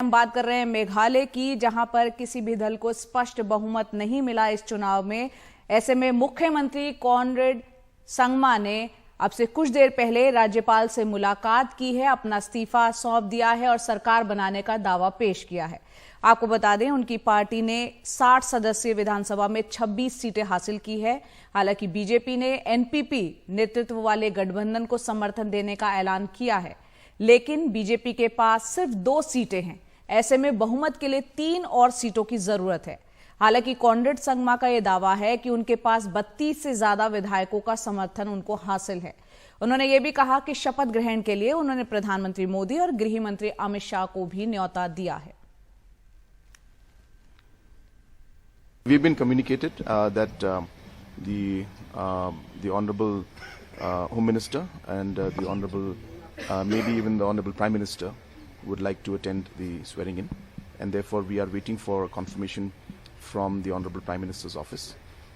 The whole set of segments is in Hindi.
हम बात कर रहे हैं मेघालय की, जहां पर किसी भी दल को स्पष्ट बहुमत नहीं मिला इस चुनाव में। ऐसे में मुख्यमंत्री कॉनरेड संगमा ने अब से कुछ देर पहले राज्यपाल से मुलाकात की है, अपना इस्तीफा सौंप दिया है और सरकार बनाने का दावा पेश किया है। आपको बता दें, उनकी पार्टी ने 60 सदस्यीय विधानसभा में 26 सीटें हासिल की है। हालांकि बीजेपी ने एनपीपी नेतृत्व वाले गठबंधन को समर्थन देने का ऐलान किया है, लेकिन बीजेपी के पास सिर्फ 2 सीटें हैं। ऐसे में बहुमत के लिए 3 और सीटों की जरूरत है। हालांकि कॉनरेड संगमा का यह दावा है कि उनके पास 32 से ज्यादा विधायकों का समर्थन उनको हासिल है। उन्होंने ये भी कहा कि शपथ ग्रहण के लिए उन्होंने प्रधानमंत्री मोदी और गृह मंत्री अमित शाह को भी न्योता दिया है। We've been communicated that the honorable Home Minister and the honorable maybe even the honorable Prime Minister would like to attend the swearing in, and therefore we are waiting for confirmation from the honorable Prime Minister's office.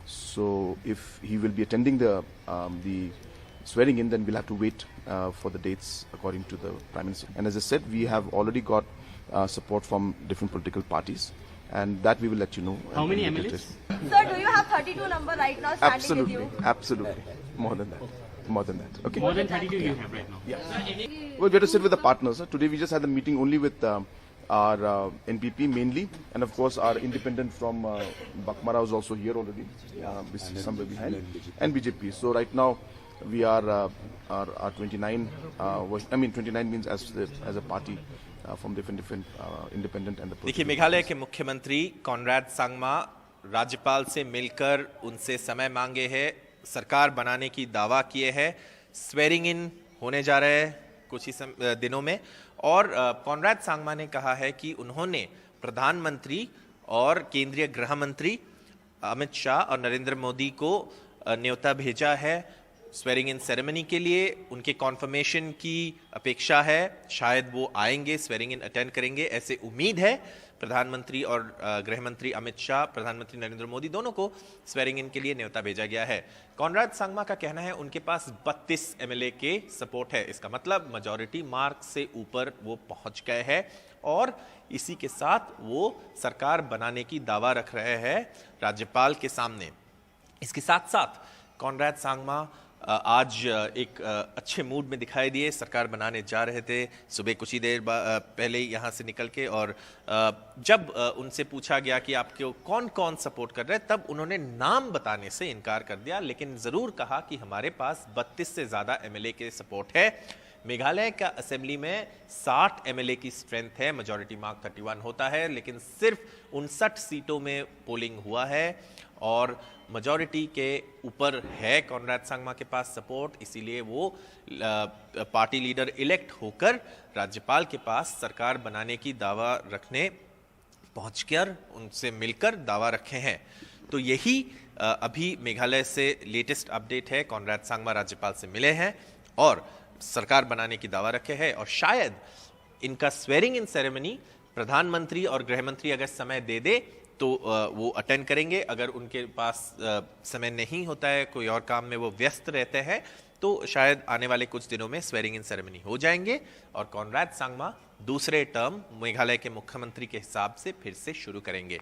So if he will be attending the swearing in, then we'll have to wait for the dates according to the Prime Minister. And as I said, we have already got support from different political parties, and that we will let you know. How many MLAs? Sir, do you have 32 number right now standing Absolutely, with you? absolutely. More than that. More than that. Okay. More than 32 you have right now. Yeah. Well, we have to sit with the partners. Today we just had a meeting only with our NPP mainly, and of course our independent from Bakmara is also here already, somewhere behind, and BJP. So right now we are 29. I mean 29 means as a party from different independent and the. देखिए, मेघालय के मुख्यमंत्री कॉनरेड संगमा राज्यपाल से मिलकर उनसे समय मांगे हैं, सरकार बनाने की दावा किए हैं। स्वेरिंग इन होने जा रहे हैं कुछ ही दिनों में, और कॉनरेड संगमा ने कहा है कि उन्होंने प्रधानमंत्री और केंद्रीय गृह मंत्री अमित शाह और नरेंद्र मोदी को न्योता भेजा है स्वेरिंग इन सेरेमनी के लिए। उनके कॉन्फर्मेशन की अपेक्षा है, शायद वो आएंगे, स्वेरिंग इन अटेंड करेंगे, ऐसे उम्मीद है। प्रधानमंत्री और गृह मंत्री अमित शाह, प्रधानमंत्री नरेंद्र मोदी दोनों को स्वेरिंग इन के लिए न्योता भेजा गया है। कॉनरेड संगमा का कहना है उनके पास 32 एमएलए के सपोर्ट है। इसका मतलब मेजॉरिटी मार्क से ऊपर वो पहुंच गए हैं और इसी के साथ वो सरकार बनाने की दावा रख रहे हैं राज्यपाल के सामने। इसके साथ साथ कॉनरेड संगमा आज एक अच्छे मूड में दिखाई दिए। सरकार बनाने जा रहे थे सुबह कुछ ही देर पहले यहाँ से निकल के, और जब उनसे पूछा गया कि आपको कौन कौन सपोर्ट कर रहे हैं, तब उन्होंने नाम बताने से इनकार कर दिया, लेकिन ज़रूर कहा कि हमारे पास 32 से ज़्यादा एमएलए के सपोर्ट है। मेघालय का असेंबली में 60 एमएलए की स्ट्रेंथ है, मेजॉरिटी मार्क 31 होता है, लेकिन सिर्फ 59 सीटों में पोलिंग हुआ है और मेजॉरिटी के ऊपर है कॉनरेड संगमा के पास सपोर्ट। इसीलिए वो पार्टी लीडर इलेक्ट होकर राज्यपाल के पास सरकार बनाने की दावा रखने पहुंचकर उनसे मिलकर दावा रखे हैं। तो यही अभी मेघालय से लेटेस्ट अपडेट है। कॉनरेड संगमा राज्यपाल से मिले हैं और सरकार बनाने की दावा रखे हैं, और शायद इनका स्वेरिंग इन सेरेमनी प्रधानमंत्री और गृह मंत्री अगर समय दे दे तो वो अटेंड करेंगे। अगर उनके पास समय नहीं होता है, कोई और काम में वो व्यस्त रहते हैं, तो शायद आने वाले कुछ दिनों में स्वेरिंग इन सेरेमनी हो जाएंगे और कॉनरेड संगमा दूसरे टर्म मेघालय के मुख्यमंत्री के हिसाब से फिर से शुरू करेंगे।